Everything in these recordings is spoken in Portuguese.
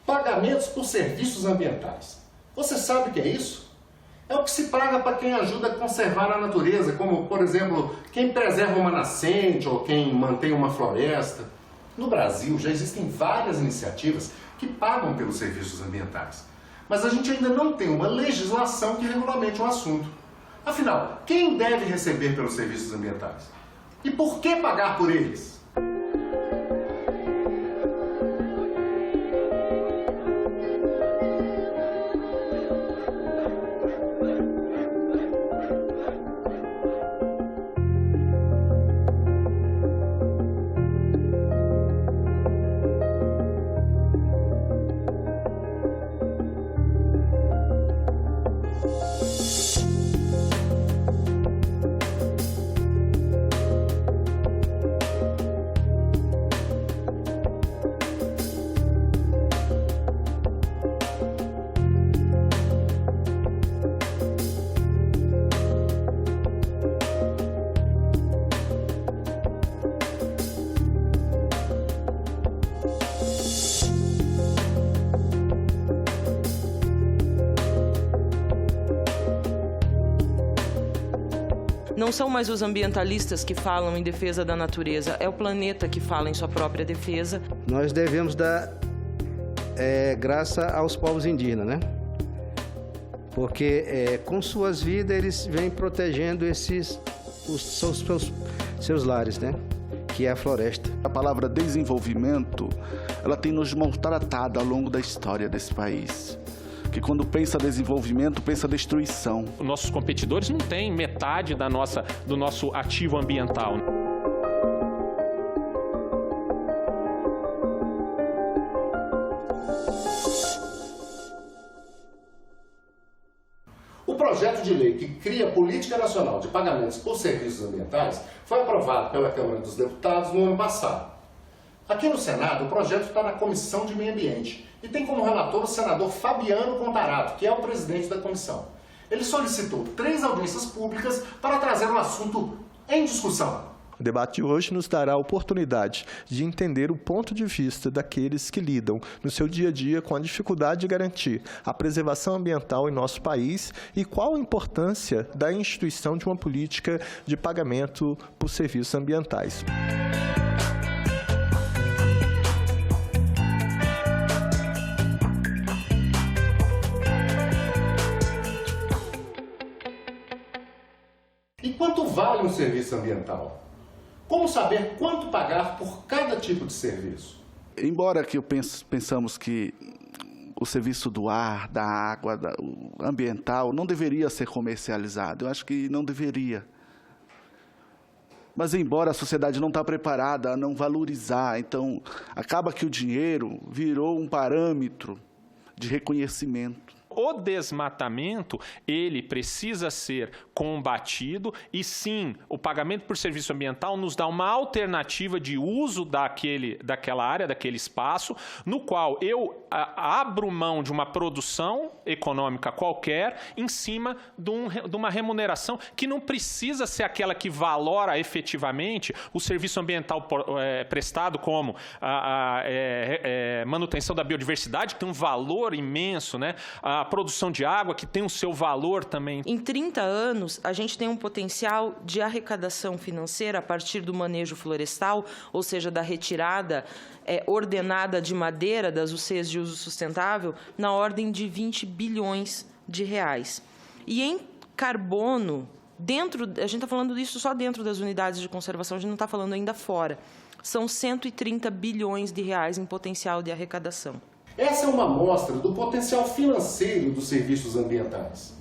Pagamentos por serviços ambientais. Você sabe o que é isso? É o que se paga para quem ajuda a conservar a natureza, como, por exemplo, quem preserva uma nascente ou quem mantém uma floresta. No Brasil já existem várias iniciativas que pagam pelos serviços ambientais, mas a gente ainda não tem uma legislação que regulamente o assunto. Afinal, quem deve receber pelos serviços ambientais? E por que pagar por eles? Não são mais os ambientalistas que falam em defesa da natureza, é o planeta que fala em sua própria defesa. Nós devemos dar graça aos povos indígenas, né? Porque com suas vidas eles vêm protegendo seus lares, né? Que é a floresta. A palavra desenvolvimento, ela tem nos maltratado ao longo da história desse país. Que quando pensa desenvolvimento, pensa destruição. Nossos competidores não têm metade do nosso ativo ambiental. O projeto de lei que cria a Política Nacional de Pagamentos por Serviços Ambientais foi aprovado pela Câmara dos Deputados no ano passado. Aqui no Senado, o projeto está na Comissão de Meio Ambiente e tem como relator o senador Fabiano Contarato, que é o presidente da comissão. Ele solicitou 3 audiências públicas para trazer o assunto em discussão. O debate de hoje nos dará a oportunidade de entender o ponto de vista daqueles que lidam no seu dia a dia com a dificuldade de garantir a preservação ambiental em nosso país e qual a importância da instituição de uma política de pagamento por serviços ambientais. E quanto vale um serviço ambiental? Como saber quanto pagar por cada tipo de serviço? Embora que pensamos que o serviço do ar, da água, o ambiental, não deveria ser comercializado, eu acho que não deveria. Mas embora a sociedade não está preparada a não valorizar, então acaba que o dinheiro virou um parâmetro de reconhecimento. O desmatamento, ele precisa ser combatido e, sim, o pagamento por serviço ambiental nos dá uma alternativa de uso daquela área, daquele espaço, no qual eu abro mão de uma produção econômica qualquer em cima de uma remuneração que não precisa ser aquela que valora efetivamente o serviço ambiental prestado, como a manutenção da biodiversidade, que tem um valor imenso, né? A produção de água, que tem o seu valor também. Em 30 anos, a gente tem um potencial de arrecadação financeira a partir do manejo florestal, ou seja, da retirada ordenada de madeira das UCs de uso sustentável, na ordem de 20 bilhões de reais. E em carbono, a gente está falando disso só dentro das unidades de conservação, a gente não está falando ainda fora. São 130 bilhões de reais em potencial de arrecadação. Essa é uma amostra do potencial financeiro dos serviços ambientais.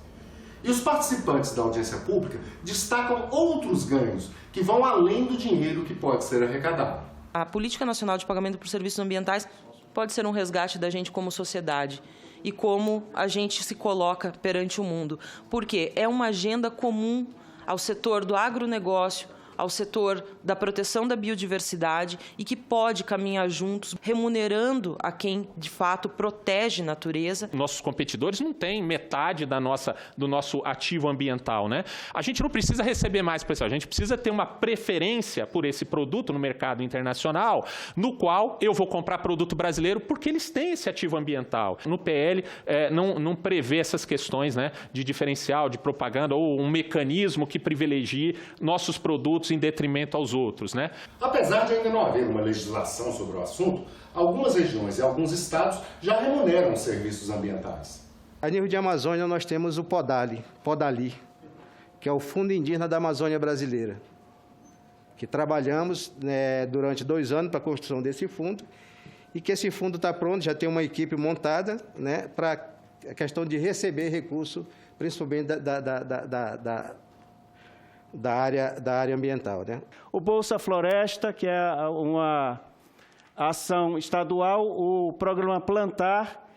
E os participantes da audiência pública destacam outros ganhos que vão além do dinheiro que pode ser arrecadado. A Política Nacional de Pagamento por Serviços Ambientais pode ser um resgate da gente como sociedade e como a gente se coloca perante o mundo. Porque é uma agenda comum ao setor do agronegócio, ao setor da proteção da biodiversidade e que pode caminhar juntos, remunerando a quem, de fato, protege a natureza. Nossos competidores não têm metade do nosso ativo ambiental, né? A gente não precisa receber mais pressão, a gente precisa ter uma preferência por esse produto no mercado internacional, no qual eu vou comprar produto brasileiro porque eles têm esse ativo ambiental. No PL, não prevê essas questões, né, de diferencial, de propaganda ou um mecanismo que privilegie nossos produtos em detrimento aos outros, né? Apesar de ainda não haver uma legislação sobre o assunto, algumas regiões e alguns estados já remuneram os serviços ambientais. A nível de Amazônia, nós temos o PODALI, que é o Fundo Indígena da Amazônia Brasileira, que trabalhamos durante 2 anos para a construção desse fundo, e que esse fundo está pronto, já tem uma equipe montada, né, para a questão de receber recurso, principalmente da área ambiental, né? O Bolsa Floresta, que é uma ação estadual, o programa Plantar.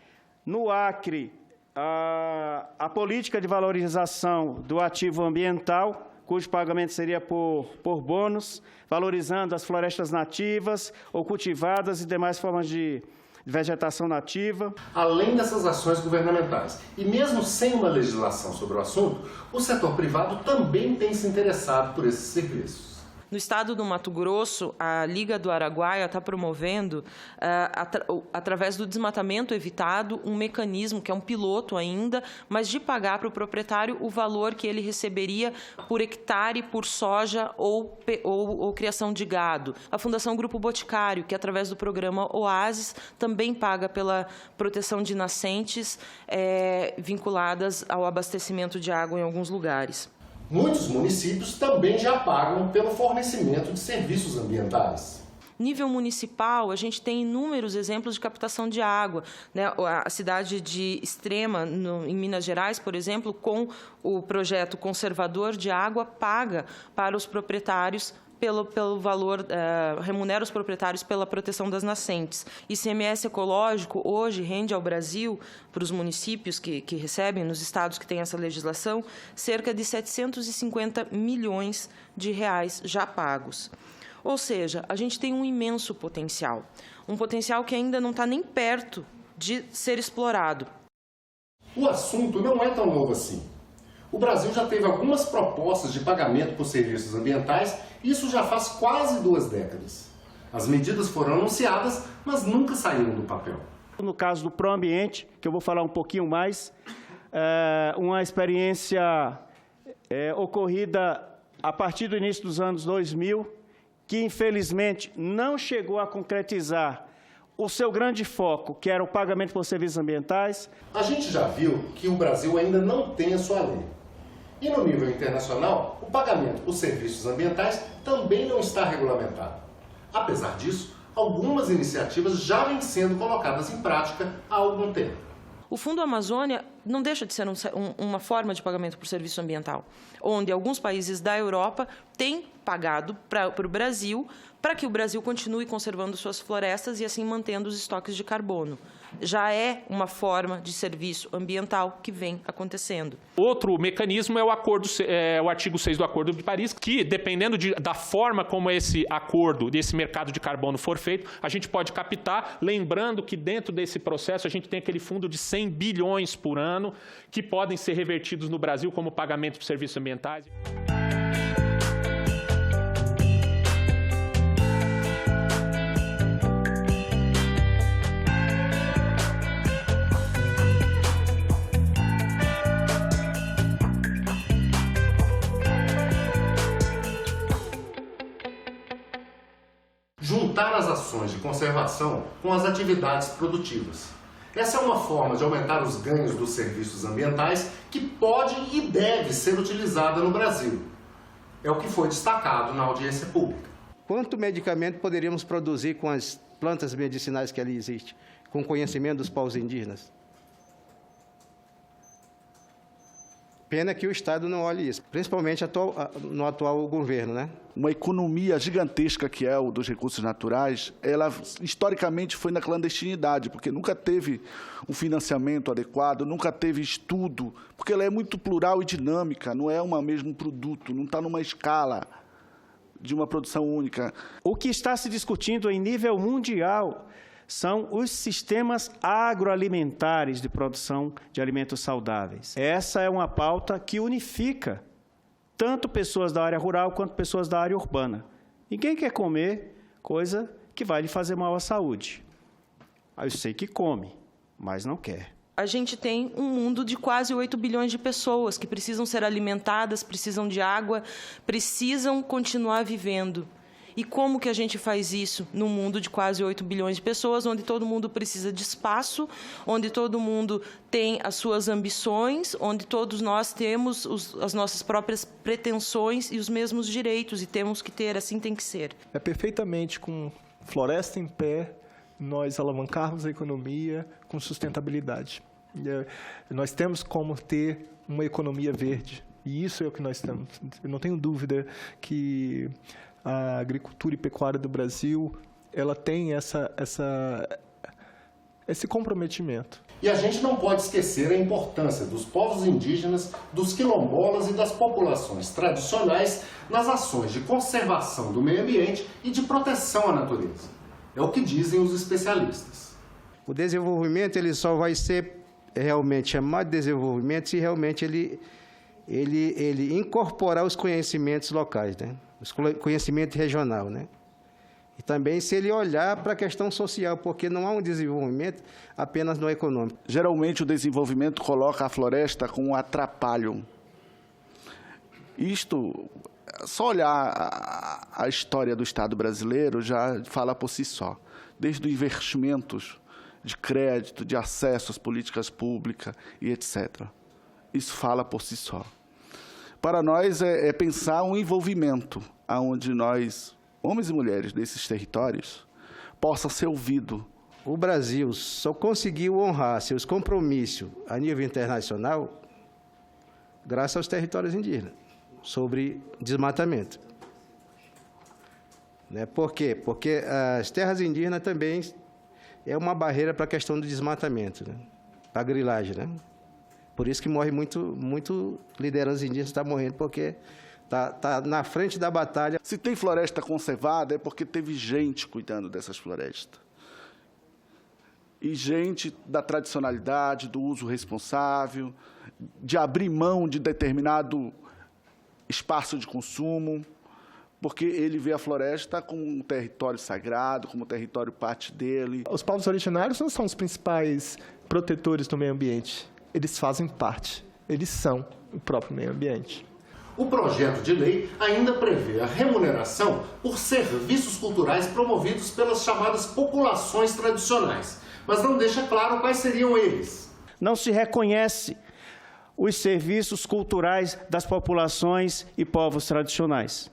No Acre, a política de valorização do ativo ambiental, cujo pagamento seria por bônus, valorizando as florestas nativas ou cultivadas e demais formas de vegetação nativa. Além dessas ações governamentais, e mesmo sem uma legislação sobre o assunto, o setor privado também tem se interessado por esses serviços. No estado do Mato Grosso, a Liga do Araguaia está promovendo, através do desmatamento evitado, um mecanismo, que é um piloto ainda, mas de pagar para o proprietário o valor que ele receberia por hectare, por soja ou criação de gado. A Fundação Grupo Boticário, que através do programa Oasis, também paga pela proteção de nascentes vinculadas ao abastecimento de água em alguns lugares. Muitos municípios também já pagam pelo fornecimento de serviços ambientais. Nível municipal, a gente tem inúmeros exemplos de captação de água, né? A cidade de Extrema, em Minas Gerais, por exemplo, com o projeto conservador de água, paga para os proprietários pelo valor, remunera os proprietários pela proteção das nascentes. ICMS ecológico hoje rende ao Brasil, para os municípios que recebem, nos estados que têm essa legislação, cerca de 750 milhões de reais já pagos. Ou seja, a gente tem um imenso potencial, um potencial que ainda não está nem perto de ser explorado. O assunto não é tão novo assim. O Brasil já teve algumas propostas de pagamento por serviços ambientais, isso já faz quase 2 décadas. As medidas foram anunciadas, mas nunca saíram do papel. No caso do Proambiente, que eu vou falar um pouquinho mais, uma experiência ocorrida a partir do início dos anos 2000, que infelizmente não chegou a concretizar o seu grande foco, que era o pagamento por serviços ambientais. A gente já viu que o Brasil ainda não tem a sua lei. E no nível internacional, o pagamento por serviços ambientais também não está regulamentado. Apesar disso, algumas iniciativas já vêm sendo colocadas em prática há algum tempo. O Fundo Amazônia não deixa de ser uma forma de pagamento por serviço ambiental, onde alguns países da Europa têm pagado para o Brasil, para que o Brasil continue conservando suas florestas e assim mantendo os estoques de carbono. Já é uma forma de serviço ambiental que vem acontecendo. Outro mecanismo é o artigo 6 do Acordo de Paris, que, dependendo da forma como esse acordo, desse mercado de carbono for feito, a gente pode captar, lembrando que dentro desse processo a gente tem aquele fundo de 100 bilhões por ano, que podem ser revertidos no Brasil como pagamento por serviços ambientais. Juntar as ações de conservação com as atividades produtivas. Essa é uma forma de aumentar os ganhos dos serviços ambientais que pode e deve ser utilizada no Brasil. É o que foi destacado na audiência pública. Quanto medicamento poderíamos produzir com as plantas medicinais que ali existem, com conhecimento dos povos indígenas? Pena que o Estado não olhe isso, principalmente no atual governo, né? Uma economia gigantesca que é o dos recursos naturais, ela historicamente foi na clandestinidade, porque nunca teve um financiamento adequado, nunca teve estudo, porque ela é muito plural e dinâmica, não é um mesmo produto, não está numa escala de uma produção única. O que está se discutindo em nível mundial são os sistemas agroalimentares de produção de alimentos saudáveis. Essa é uma pauta que unifica tanto pessoas da área rural quanto pessoas da área urbana. Ninguém quer comer coisa que vai lhe fazer mal à saúde. Eu sei que come, mas não quer. A gente tem um mundo de quase 8 bilhões de pessoas que precisam ser alimentadas, precisam de água, precisam continuar vivendo. E como que a gente faz isso num mundo de quase 8 bilhões de pessoas, onde todo mundo precisa de espaço, onde todo mundo tem as suas ambições, onde todos nós temos as nossas próprias pretensões e os mesmos direitos, e temos que ter, assim tem que ser. É perfeitamente com floresta em pé, nós alavancarmos a economia com sustentabilidade. Nós temos como ter uma economia verde, e isso é o que nós temos. Eu não tenho dúvida que a agricultura e pecuária do Brasil, ela tem esse comprometimento. E a gente não pode esquecer a importância dos povos indígenas, dos quilombolas e das populações tradicionais nas ações de conservação do meio ambiente e de proteção à natureza. É o que dizem os especialistas. O desenvolvimento ele só vai ser realmente chamado de desenvolvimento se realmente ele incorporar os conhecimentos locais, né? Os conhecimentos regional, né? E também se ele olhar para a questão social, porque não há um desenvolvimento apenas no econômico. Geralmente o desenvolvimento coloca a floresta como um atrapalho. Isto, só olhar a história do Estado brasileiro já fala por si só. Desde os investimentos de crédito, de acesso às políticas públicas e etc. Isso fala por si só. Para nós é pensar um envolvimento onde nós, homens e mulheres desses territórios, possa ser ouvido. O Brasil só conseguiu honrar seus compromissos a nível internacional graças aos territórios indígenas, sobre desmatamento. Né? Por quê? Porque as terras indígenas também é uma barreira para a questão do desmatamento, né? Para a grilagem, né? Por isso que morre muito liderança indígena está morrendo, porque está na frente da batalha. Se tem floresta conservada, é porque teve gente cuidando dessas florestas. E gente da tradicionalidade, do uso responsável, de abrir mão de determinado espaço de consumo, porque ele vê a floresta como um território sagrado, como um território parte dele. Os povos originários não são os principais protetores do meio ambiente. Eles fazem parte, eles são o próprio meio ambiente. O projeto de lei ainda prevê a remuneração por serviços culturais promovidos pelas chamadas populações tradicionais, mas não deixa claro quais seriam eles. Não se reconhece os serviços culturais das populações e povos tradicionais.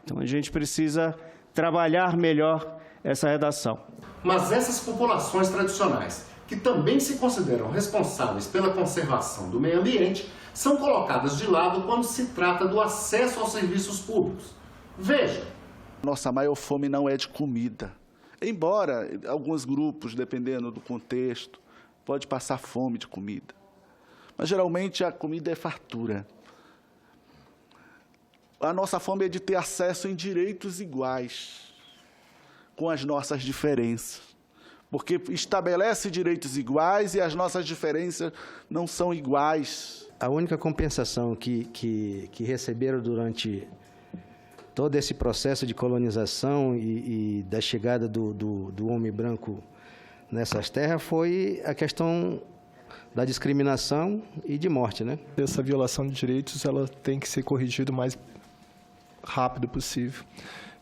Então, a gente precisa trabalhar melhor essa redação. Mas essas populações tradicionais, que também se consideram responsáveis pela conservação do meio ambiente, são colocadas de lado quando se trata do acesso aos serviços públicos. Veja. Nossa maior fome não é de comida. Embora alguns grupos, dependendo do contexto, pode passar fome de comida. Mas geralmente a comida é fartura. A nossa fome é de ter acesso em direitos iguais, com as nossas diferenças. Porque estabelece direitos iguais e as nossas diferenças não são iguais. A única compensação que receberam durante todo esse processo de colonização e da chegada do homem branco nessas terras foi a questão da discriminação e de morte, né? Essa violação de direitos ela tem que ser corrigida o mais rápido possível.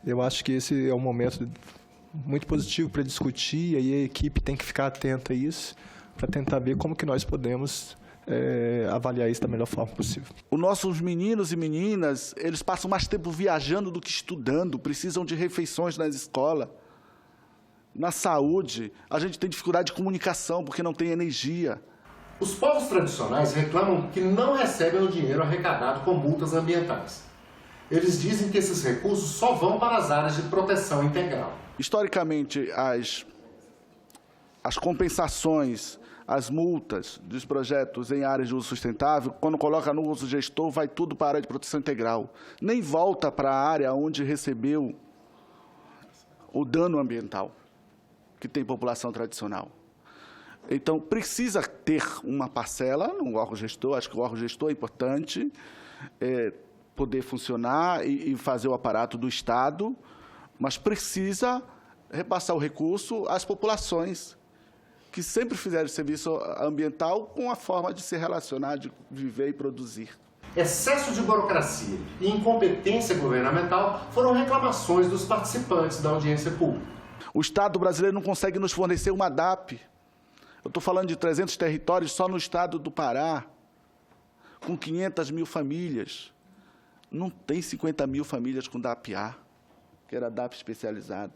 Eu acho que esse é um momento muito positivo para discutir, e aí a equipe tem que ficar atenta a isso, para tentar ver como que nós podemos avaliar isso da melhor forma possível. Os nossos meninos e meninas, eles passam mais tempo viajando do que estudando, precisam de refeições nas escolas. Na saúde, a gente tem dificuldade de comunicação, porque não tem energia. Os povos tradicionais reclamam que não recebem o dinheiro arrecadado com multas ambientais. Eles dizem que esses recursos só vão para as áreas de proteção integral. Historicamente, as compensações, as multas dos projetos em áreas de uso sustentável, quando coloca no uso gestor, vai tudo para a área de proteção integral. Nem volta para a área onde recebeu o dano ambiental, que tem população tradicional. Então, precisa ter uma parcela no órgão gestor, acho que o órgão gestor é importante, poder funcionar e fazer o aparato do Estado, mas precisa repassar o recurso às populações que sempre fizeram serviço ambiental com a forma de se relacionar, de viver e produzir. Excesso de burocracia e incompetência governamental foram reclamações dos participantes da audiência pública. O Estado brasileiro não consegue nos fornecer uma DAP. Eu estou falando de 300 territórios só no estado do Pará, com 500 mil famílias. Não tem 50 mil famílias com DAP-A, que era DAP especializada.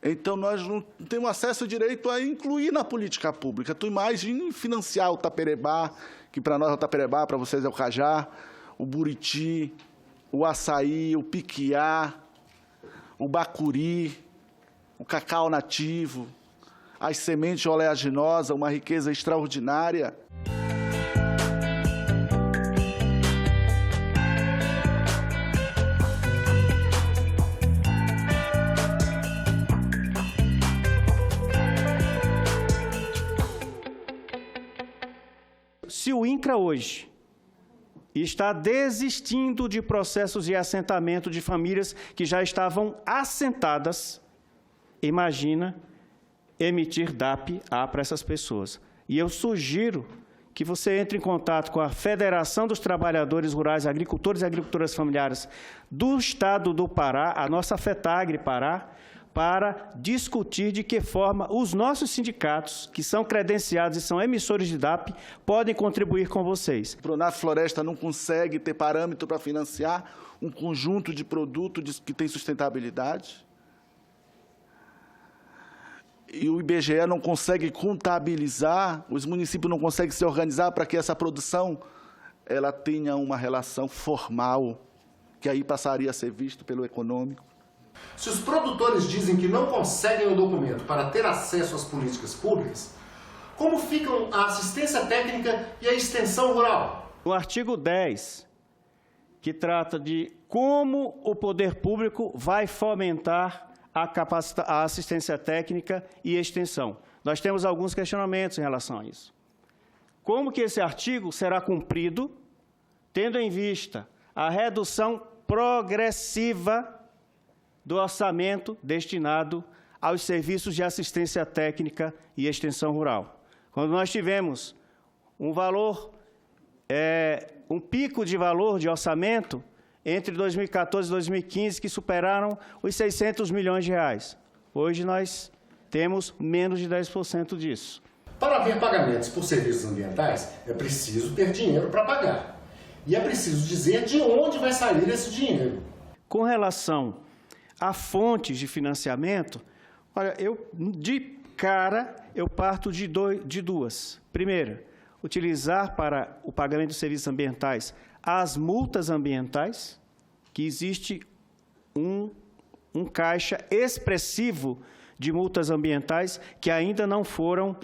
Então, nós não temos acesso direito a incluir na política pública. Tu imagina financiar o taperebá, que para nós é o taperebá, para vocês é o cajá, o buriti, o açaí, o piquiá, o bacuri, o cacau nativo, as sementes oleaginosas, uma riqueza extraordinária. Se o INCRA hoje está desistindo de processos de assentamento de famílias que já estavam assentadas, imagina emitir DAP-A para essas pessoas. E eu sugiro que você entre em contato com a Federação dos Trabalhadores Rurais, Agricultores e Agricultoras Familiares do Estado do Pará, a nossa FETAGRE Pará, para discutir de que forma os nossos sindicatos, que são credenciados e são emissores de DAP, podem contribuir com vocês. O Pronaf Floresta não consegue ter parâmetro para financiar um conjunto de produtos que tem sustentabilidade. E o IBGE não consegue contabilizar, os municípios não conseguem se organizar para que essa produção ela tenha uma relação formal, que aí passaria a ser visto pelo econômico. Se os produtores dizem que não conseguem o documento para ter acesso às políticas públicas, como ficam a assistência técnica e a extensão rural? O artigo 10, que trata de como o poder público vai fomentar a assistência técnica e extensão. Nós temos alguns questionamentos em relação a isso. Como que esse artigo será cumprido, tendo em vista a redução progressiva do orçamento destinado aos serviços de assistência técnica e extensão rural? Quando nós tivemos um pico de valor de orçamento entre 2014 e 2015 que superaram os 600 milhões de reais. Hoje nós temos menos de 10% disso. Para haver pagamentos por serviços ambientais, é preciso ter dinheiro para pagar. E é preciso dizer de onde vai sair esse dinheiro. Com relação a fontes de financiamento, olha, de cara, eu parto de duas. Primeiro, utilizar para o pagamento de serviços ambientais as multas ambientais, que existe um caixa expressivo de multas ambientais que ainda não foram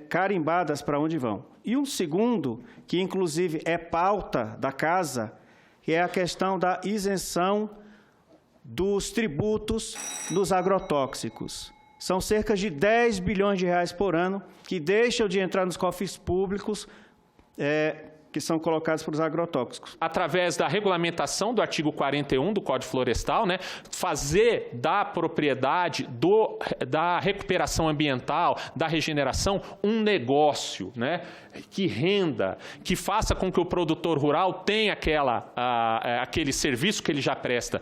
carimbadas para onde vão. E um segundo, que inclusive é pauta da Casa, que é a questão da isenção dos tributos nos agrotóxicos. São cerca de 10 bilhões de reais por ano que deixam de entrar nos cofres públicos que são colocados para os agrotóxicos. Através da regulamentação do artigo 41 do Código Florestal, né, fazer da propriedade, da recuperação ambiental, da regeneração, um negócio, né, que renda, que faça com que o produtor rural tenha aquele serviço que ele já presta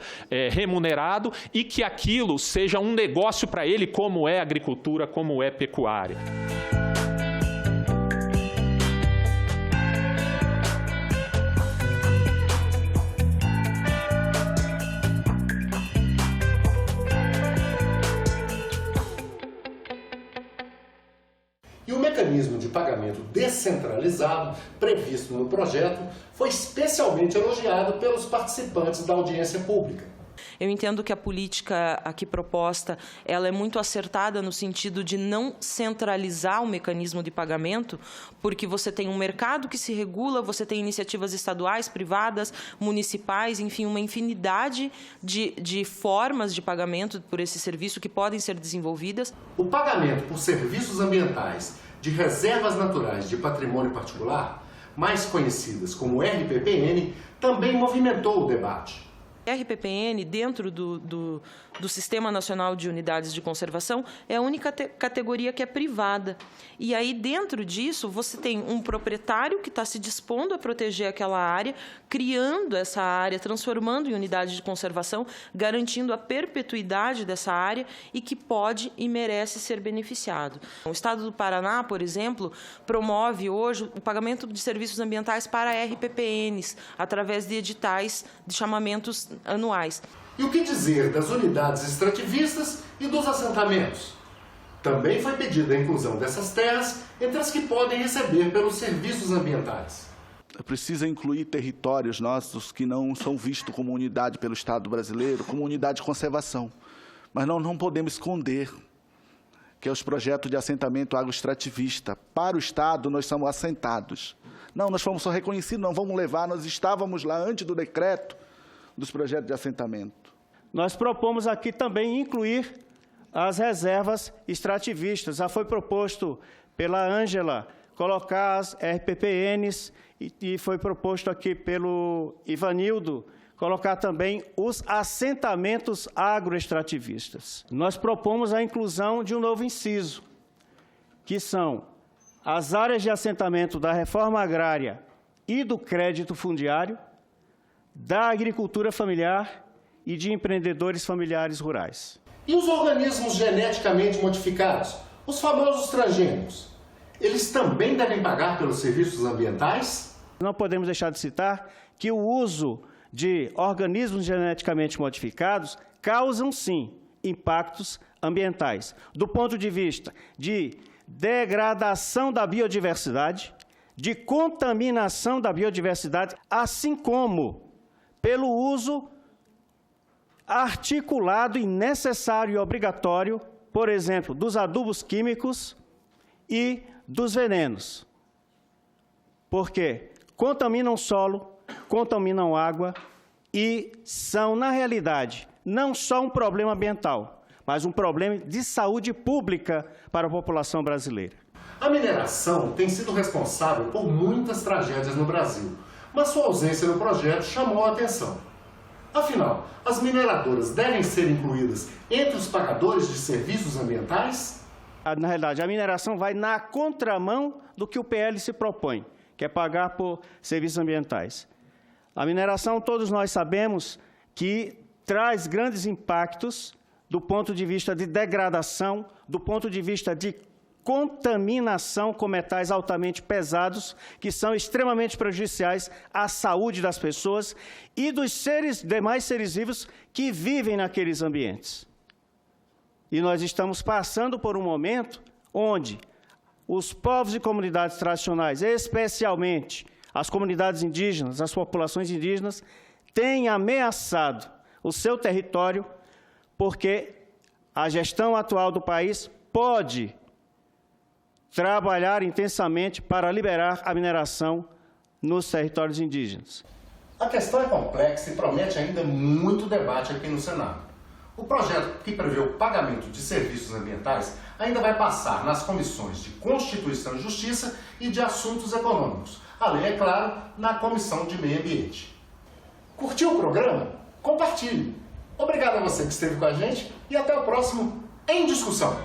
remunerado e que aquilo seja um negócio para ele, como é agricultura, como é pecuária. E o mecanismo de pagamento descentralizado previsto no projeto foi especialmente elogiado pelos participantes da audiência pública. Eu entendo que a política aqui proposta ela é muito acertada no sentido de não centralizar o mecanismo de pagamento, porque você tem um mercado que se regula, você tem iniciativas estaduais, privadas, municipais, enfim, uma infinidade de formas de pagamento por esse serviço que podem ser desenvolvidas. O pagamento por serviços ambientais de reservas naturais de patrimônio particular, mais conhecidas como RPPN, também movimentou o debate. RPPN, dentro do Sistema Nacional de Unidades de Conservação, é a única categoria que é privada. E aí, dentro disso, você tem um proprietário que está se dispondo a proteger aquela área, criando essa área, transformando em unidade de conservação, garantindo a perpetuidade dessa área e que pode e merece ser beneficiado. O Estado do Paraná, por exemplo, promove hoje o pagamento de serviços ambientais para RPPNs, através de editais de chamamentos anuais. E o que dizer das unidades extrativistas e dos assentamentos? Também foi pedida a inclusão dessas terras entre as que podem receber pelos serviços ambientais. Precisa incluir territórios nossos que não são vistos como unidade pelo Estado brasileiro, como unidade de conservação. Mas não podemos esconder que é os projetos de assentamento agroextrativista. Para o Estado, nós somos assentados. Não, nós fomos só reconhecidos, não vamos levar, nós estávamos lá antes do decreto dos projetos de assentamento. Nós propomos aqui também incluir as reservas extrativistas. Já foi proposto pela Ângela colocar as RPPNs e foi proposto aqui pelo Ivanildo colocar também os assentamentos agroextrativistas. Nós propomos a inclusão de um novo inciso, que são as áreas de assentamento da reforma agrária e do crédito fundiário, da agricultura familiar e de empreendedores familiares rurais. E os organismos geneticamente modificados, os famosos transgênicos, eles também devem pagar pelos serviços ambientais? Não podemos deixar de citar que o uso de organismos geneticamente modificados causam, sim, impactos ambientais, do ponto de vista de degradação da biodiversidade, de contaminação da biodiversidade, assim como pelo uso articulado e necessário e obrigatório, por exemplo, dos adubos químicos e dos venenos. Porque contaminam solo, contaminam água e são, na realidade, não só um problema ambiental, mas um problema de saúde pública para a população brasileira. A mineração tem sido responsável por muitas tragédias no Brasil, mas sua ausência no projeto chamou a atenção. Afinal, as mineradoras devem ser incluídas entre os pagadores de serviços ambientais? Na realidade, a mineração vai na contramão do que o PL se propõe, que é pagar por serviços ambientais. A mineração, todos nós sabemos que traz grandes impactos do ponto de vista de degradação, do ponto de vista de contaminação com metais altamente pesados, que são extremamente prejudiciais à saúde das pessoas e dos demais seres vivos que vivem naqueles ambientes. E nós estamos passando por um momento onde os povos e comunidades tradicionais, especialmente as comunidades indígenas, as populações indígenas, têm ameaçado o seu território porque a gestão atual do país pode trabalhar intensamente para liberar a mineração nos territórios indígenas. A questão é complexa e promete ainda muito debate aqui no Senado. O projeto que prevê o pagamento de serviços ambientais ainda vai passar nas comissões de Constituição e Justiça e de Assuntos Econômicos, além, é claro, na Comissão de Meio Ambiente. Curtiu o programa? Compartilhe. Obrigado a você que esteve com a gente e até o próximo Em Discussão.